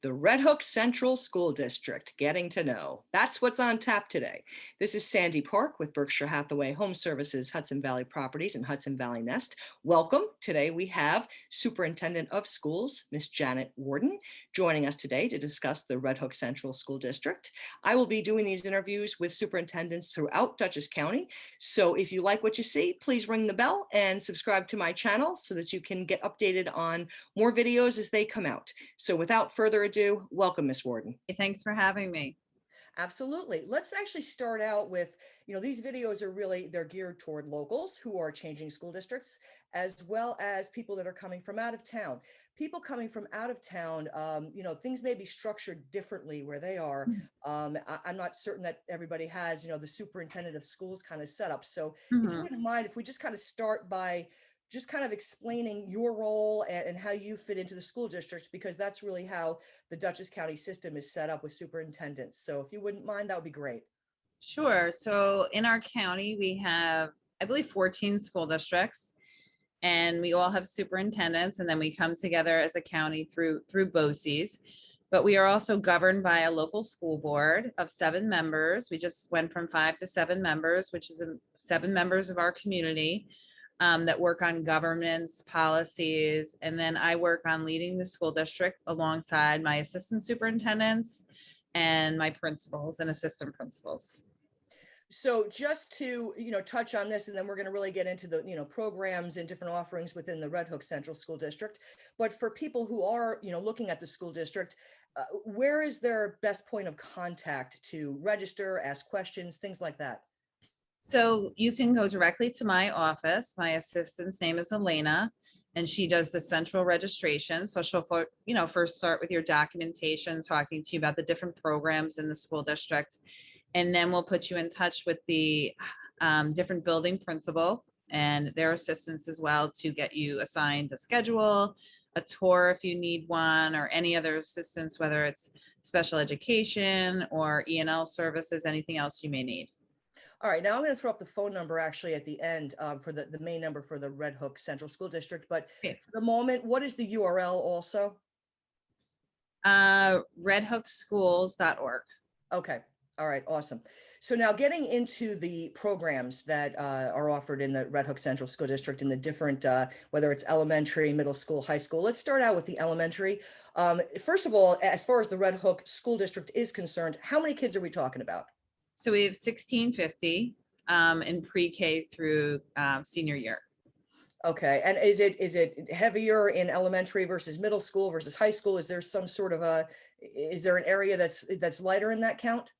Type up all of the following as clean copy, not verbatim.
The Red Hook Central School District, getting to know. That's what's on tap today. This is Sandi Park with Berkshire Hathaway Home Services, Hudson Valley Properties, and Hudson Valley Nest. Welcome. Today we have Superintendent of Schools, Miss Janet Warden, joining us today to discuss the Red Hook Central School District. I will be doing these interviews with superintendents throughout Dutchess County. So if you like what you see, please ring the bell and subscribe to my channel so that you can get updated on more videos as they come out. So without further ado, welcome, Ms. Warden. Thanks for having me. Absolutely. Let's actually start out with, these videos are really, they're geared toward locals who are changing school districts, as well as people that are coming from out of town. People coming from out of town, things may be structured differently where they are. I'm not certain that everybody has, the superintendent of schools kind of set up. So if you wouldn't mind, if we just kind of start by just kind of explaining your role and how you fit into the school districts, because that's really how the Dutchess County system is set up with superintendents. So if you wouldn't mind, that would be great. Sure. So in our county, we have, I believe, 14 school districts, and we all have superintendents, and then we come together as a county through BOCES. But we are also governed by a local school board of 7 members. We just went from 5 to 7 members, which is 7 members of our community. That work on governance, policies, and then I work on leading the school district alongside my assistant superintendents and my principals and assistant principals. So just to, touch on this, and then we're going to really get into the, programs and different offerings within the Red Hook Central School District. But for people who are, looking at the school district, where is their best point of contact to register, ask questions, things like that? So you can go directly to my office. My assistant's name is Elena, and she does the central registration. So she'll, first start with your documentation, talking to you about the different programs in the school district. And then we'll put you in touch with the different building principal and their assistants as well to get you assigned a schedule, a tour if you need one, or any other assistance, whether it's special education or E&L services, anything else you may need. All right, now I'm going to throw up the phone number actually at the end for the main number for the Red Hook Central School District. But for the moment, what is the URL also? redhookschools.org. Okay. All right. Awesome. So now getting into the programs that are offered in the Red Hook Central School District in the different, whether it's elementary, middle school, high school. Let's start out with the elementary. First of all, as far as the Red Hook School District is concerned, how many kids are we talking about? So we have 1650 in pre-K through senior year. Okay. And is it heavier in elementary versus middle school versus high school? Is there some sort of is there an area that's lighter in that count?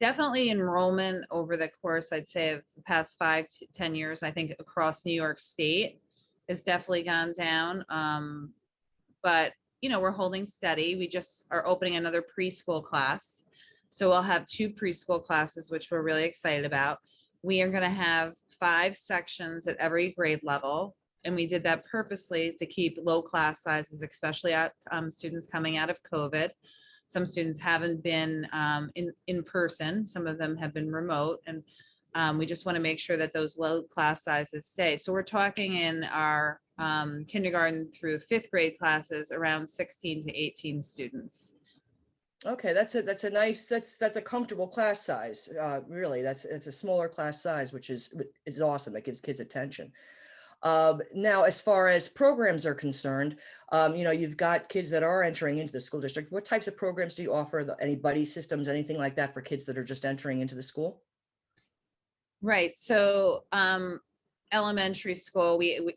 Definitely enrollment over the course, I'd say, of the past 5 to 10 years, I think across New York State has definitely gone down. But, we're holding steady. We just are opening another preschool class. So we'll have 2 preschool classes, which we're really excited about. We are going to have 5 sections at every grade level. And we did that purposely to keep low class sizes, especially at students coming out of COVID. Some students haven't been in person. Some of them have been remote. And we just want to make sure that those low class sizes stay. So we're talking in our kindergarten through 5th grade classes around 16 to 18 students. Okay, that's a comfortable class size. Really, it's a smaller class size, which is awesome. It gives kids attention. Now, as far as programs are concerned, you've got kids that are entering into the school district. What types of programs do you offer? Any buddy systems, anything like that for kids that are just entering into the school? Right. So elementary school, we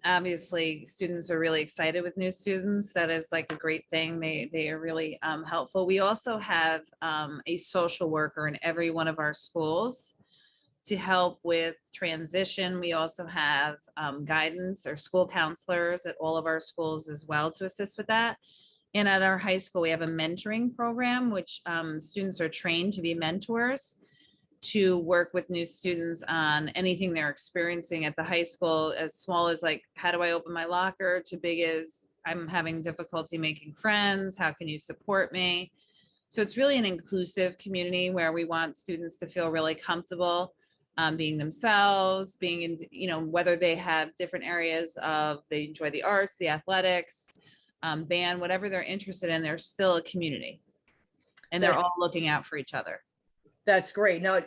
obviously students are really excited with new students. That is like a great thing. They are really helpful. We also have a social worker in every one of our schools to help with transition. We also have guidance or school counselors at all of our schools as well to assist with that. And at our high school, we have a mentoring program, which students are trained to be mentors to work with new students on anything they're experiencing at the high school, as small as like, how do I open my locker, to big as I'm having difficulty making friends. How can you support me? So it's really an inclusive community where we want students to feel really comfortable being themselves, being in, whether they have different areas of, they enjoy the arts, the athletics, band, whatever they're interested in, they're still a community and they're That all looking out for each other. That's great. Now,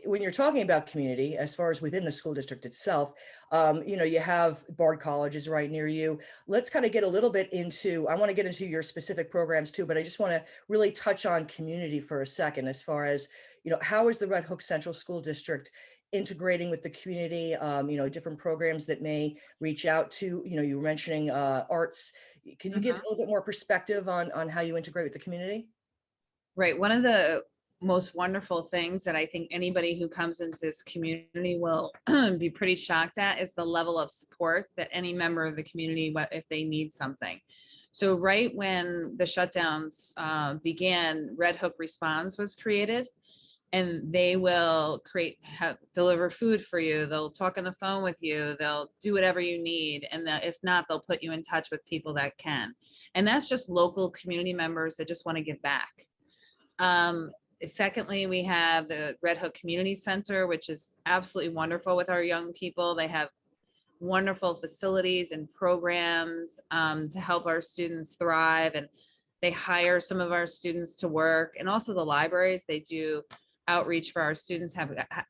when you're talking about community, as far as within the school district itself, you have Bard colleges right near you. Let's kind of get a little bit into, I want to get into your specific programs too, but I just want to really touch on community for a second, as far as, how is the Red Hook Central School District integrating with the community, different programs that may reach out to, you were mentioning arts. Can you give a little bit more perspective on how you integrate with the community? Right. One of the most wonderful things that I think anybody who comes into this community will be pretty shocked at is the level of support that any member of the community, if they need something. So right when the shutdowns began, Red Hook Responds was created, and they will deliver food for you. They'll talk on the phone with you. They'll do whatever you need. And if not, they'll put you in touch with people that can. And that's just local community members that just want to give back. Secondly, we have the Red Hook Community Center, which is absolutely wonderful with our young people. They have wonderful facilities and programs to help our students thrive. And they hire some of our students to work. And also the libraries, they do outreach for our students,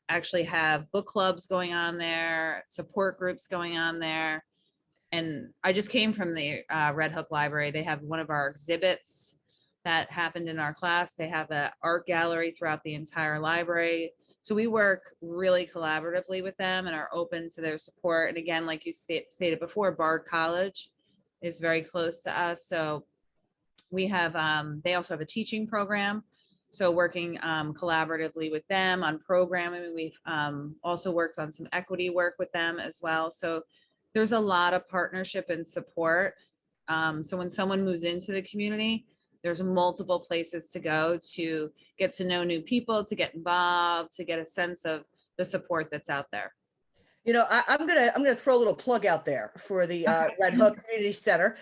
actually have book clubs going on there, support groups going on there. And I just came from the Red Hook Library. They have one of our exhibits that happened in our class. They have an art gallery throughout the entire library. So we work really collaboratively with them and are open to their support. And again, like you stated before, Bard College is very close to us. So we have, they also have a teaching program. So working collaboratively with them on programming. We've also worked on some equity work with them as well. So there's a lot of partnership and support. So when someone moves into the community, there's multiple places to go to get to know new people, to get involved, to get a sense of the support that's out there. I'm gonna throw a little plug out there for the Red Hook Community Center,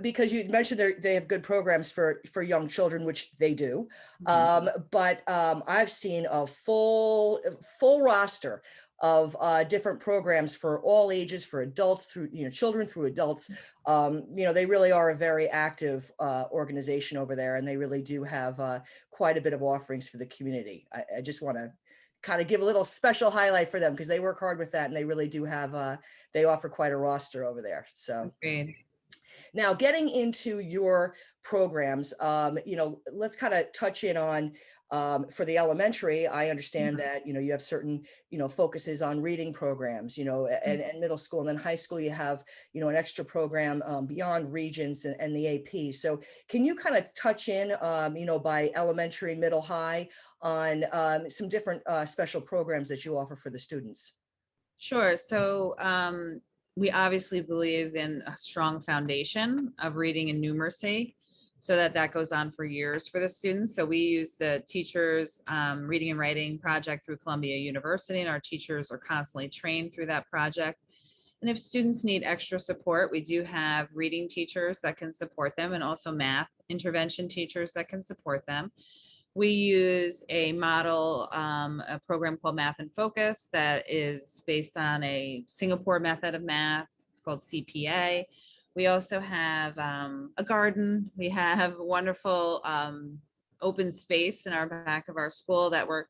because you mentioned they have good programs for young children, which they do. But I've seen a full roster of different programs for all ages, for adults through children through adults. They really are a very active organization over there, and they really do have quite a bit of offerings for the community. I just want to kind of give a little special highlight for them, because they work hard with that, and they really do have they offer quite a roster over there. So now getting into your programs, let's kind of touch in on for the elementary. I understand that you have certain focuses on reading programs, and middle school, and then high school you have an extra program beyond Regents and the AP. So can you kind of touch in by elementary, middle, high on some different special programs that you offer for the students? Sure. So we obviously believe in a strong foundation of reading and numeracy, so that goes on for years for the students. So we use the teachers reading and writing project through Columbia University, and our teachers are constantly trained through that project. And if students need extra support, we do have reading teachers that can support them, and also math intervention teachers that can support them. We use a model, a program called Math in Focus that is based on a Singapore method of math. It's called CPA. We also have a garden. We have wonderful open space in our back of our school that we're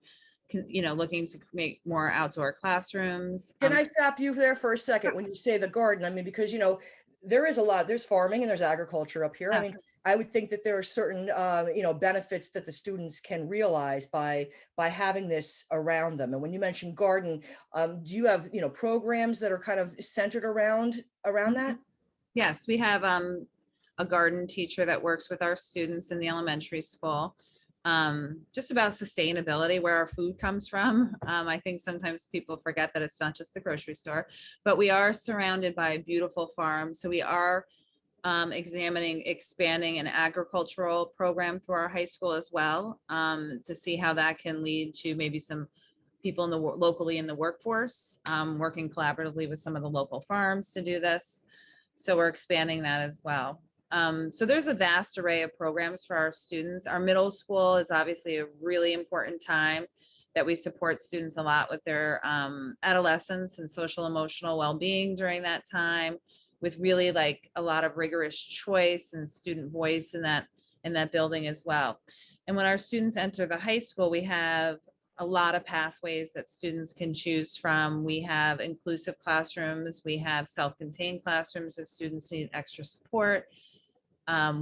looking to make more outdoor classrooms. Can I stop you there for a second when you say the garden? I mean, because there is a lot, there's farming and there's agriculture up here. I mean, I would think that there are certain benefits that the students can realize by having this around them. And when you mentioned garden, do you have programs that are kind of centered around that? Yes, we have a garden teacher that works with our students in the elementary school, just about sustainability, where our food comes from. I think sometimes people forget that it's not just the grocery store, but we are surrounded by a beautiful farm. So we are expanding an agricultural program through our high school as well, to see how that can lead to maybe some people locally in the workforce, working collaboratively with some of the local farms to do this. So we're expanding that as well. So there's a vast array of programs for our students. Our middle school is obviously a really important time that we support students a lot with their adolescence and social emotional well-being during that time. with really like a lot of rigorous choice and student voice in that building as well. And when our students enter the high school, we have a lot of pathways that students can choose from. We have inclusive classrooms, we have self-contained classrooms if students need extra support.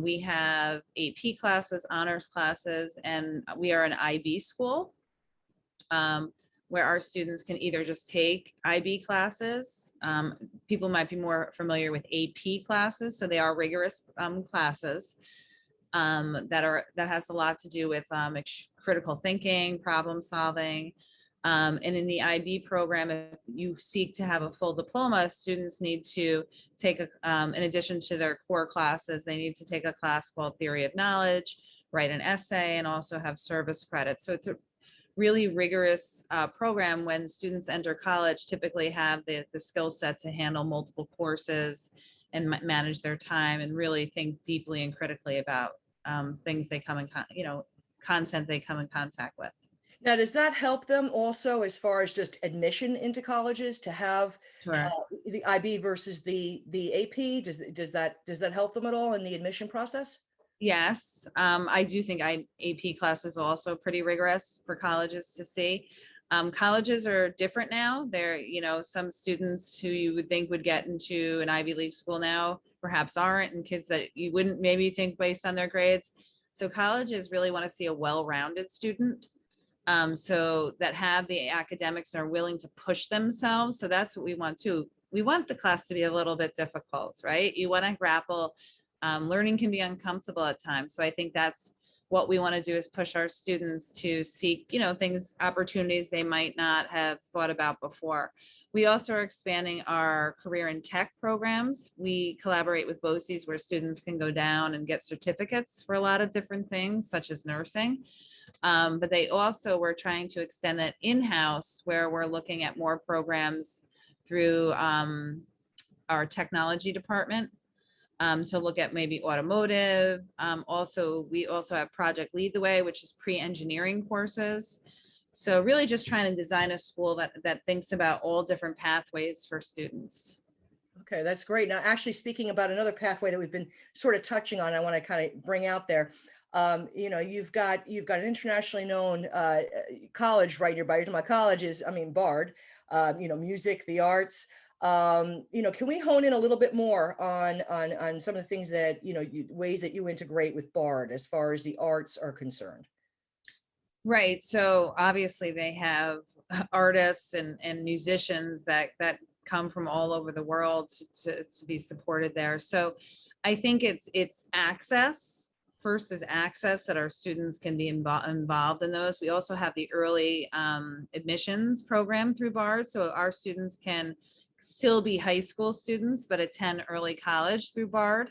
We have AP classes, honors classes, and we are an IB school, where our students can either just take IB classes. People might be more familiar with AP classes, so they are rigorous classes that has a lot to do with critical thinking, problem solving. And in the IB program, if you seek to have a full diploma, students need to take in addition to their core classes, they need to take a class called Theory of Knowledge, write an essay, and also have service credits. So it's a really rigorous program. When students enter college, typically have the skill set to handle multiple courses and manage their time and really think deeply and critically about things they come in, content they come in contact with. Now, does that help them also as far as just admission into colleges to have Sure. the IB versus the AP? Does that help them at all in the admission process? Yes, I do think AP classes are also pretty rigorous for colleges to see. Colleges are different now. They're, some students who you would think would get into an Ivy League school now perhaps aren't, and kids that you wouldn't maybe think based on their grades. So colleges really want to see a well-rounded student. So that have the academics and are willing to push themselves. So that's what we want too. We want the class to be a little bit difficult, right? You want to grapple. Learning can be uncomfortable at times. So I think that's what we want to do, is push our students to seek, things, opportunities they might not have thought about before. We also are expanding our career in tech programs. We collaborate with BOCES where students can go down and get certificates for a lot of different things, such as nursing. But we're trying to extend that in-house, where we're looking at more programs through our technology department to look at maybe automotive. We also have Project Lead the Way, which is pre-engineering courses. So really just trying to design a school that thinks about all different pathways for students. Okay, that's great. Now, actually speaking about another pathway that we've been sort of touching on, I want to kind of bring out there. You've got an internationally known college right nearby. You're talking about colleges. I mean, Bard. Music, the arts. Can we hone in a little bit more on some of the things that ways that you integrate with Bard as far as the arts are concerned? Right. So obviously they have artists and musicians that come from all over the world to be supported there. So I think it's access. First is access, that our students can be involved in those. We also have the early admissions program through Bard. So our students can still be high school students, but attend early college through Bard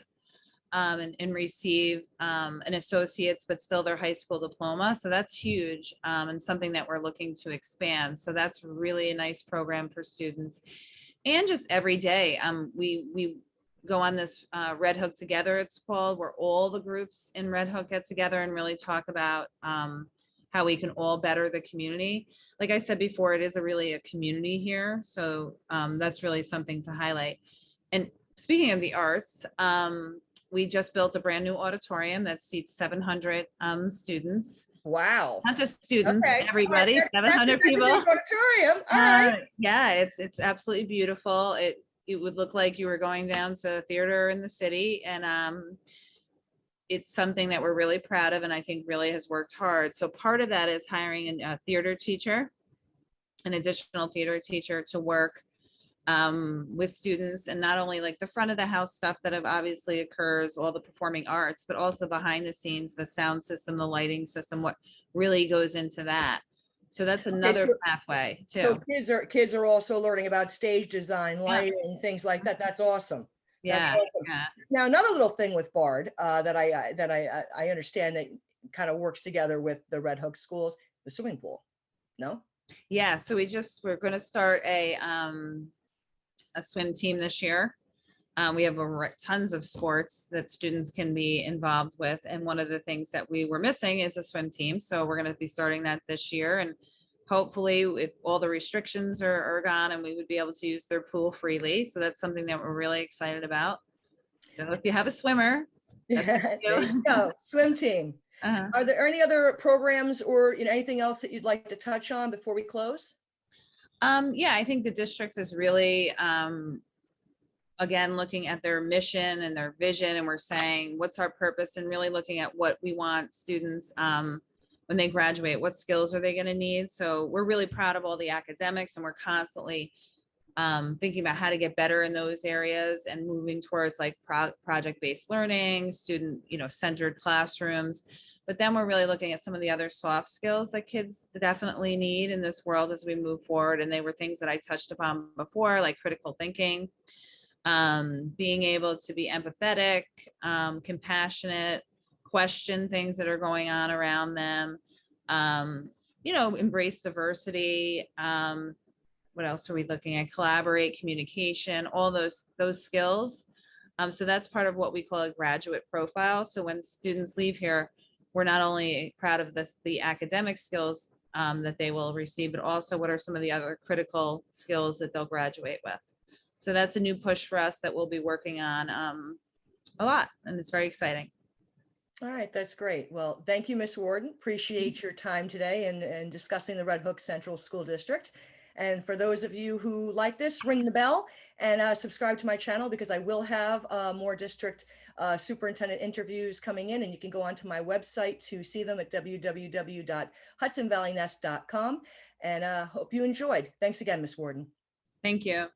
and receive an associate's, but still their high school diploma. So that's huge and something that we're looking to expand. So that's really a nice program for students. And just every day, we go on this Red Hook Together, it's called, where all the groups in Red Hook get together and really talk about how we can all better the community. Like I said before, it is really a community here. So that's really something to highlight. And speaking of the arts, we just built a brand new auditorium that seats 700 students. Wow. Not just students, Okay. everybody, Right. 700 people. Auditorium. All right. Yeah, it's absolutely beautiful. It would look like you were going down to a theater in the city, and it's something that we're really proud of, and I think really has worked hard. So part of that is hiring a theater teacher, an additional theater teacher to work with students, and not only like the front of the house stuff that obviously occurs, all the performing arts, but also behind the scenes, the sound system, the lighting system, what really goes into that. So that's another pathway too. So kids are also learning about stage design, lighting, things like that. That's awesome. Yeah. That's awesome. Yeah. Now, another little thing with Bard that I understand that kind of works together with the Red Hook schools, the swimming pool. No? Yeah. So we're going to start a swim team this year. We have tons of sports that students can be involved with. And one of the things that we were missing is a swim team. So we're going to be starting that this year. And hopefully if all the restrictions are gone and we would be able to use their pool freely. So that's something that we're really excited about. So if you have a swimmer, that's what we There you do. go, swim team. Uh-huh. Are there any other programs or anything else that you'd like to touch on before we close? Yeah, I think the district is really, again, looking at their mission and their vision, and we're saying, what's our purpose, and really looking at what we want students, when they graduate, what skills are they going to need? So we're really proud of all the academics, and we're constantly thinking about how to get better in those areas and moving towards like project-based learning, student, centered classrooms. But then we're really looking at some of the other soft skills that kids definitely need in this world as we move forward. And they were things that I touched upon before, like critical thinking, being able to be empathetic, compassionate, question things that are going on around them, embrace diversity. What else are we looking at? Collaborate, communication, all those skills. So that's part of what we call a graduate profile. So when students leave here, we're not only proud of the academic skills that they will receive, but also what are some of the other critical skills that they'll graduate with. So that's a new push for us that we'll be working on a lot, and it's very exciting. All right, that's great. Well, thank you, Ms. Warden. Appreciate your time today and discussing the Red Hook Central School District. And for those of you who like this, ring the bell and subscribe to my channel, because I will have more district superintendent interviews coming in, and you can go onto my website to see them at www.hudsonvalleynest.com. And hope you enjoyed. Thanks again, Ms. Warden. Thank you.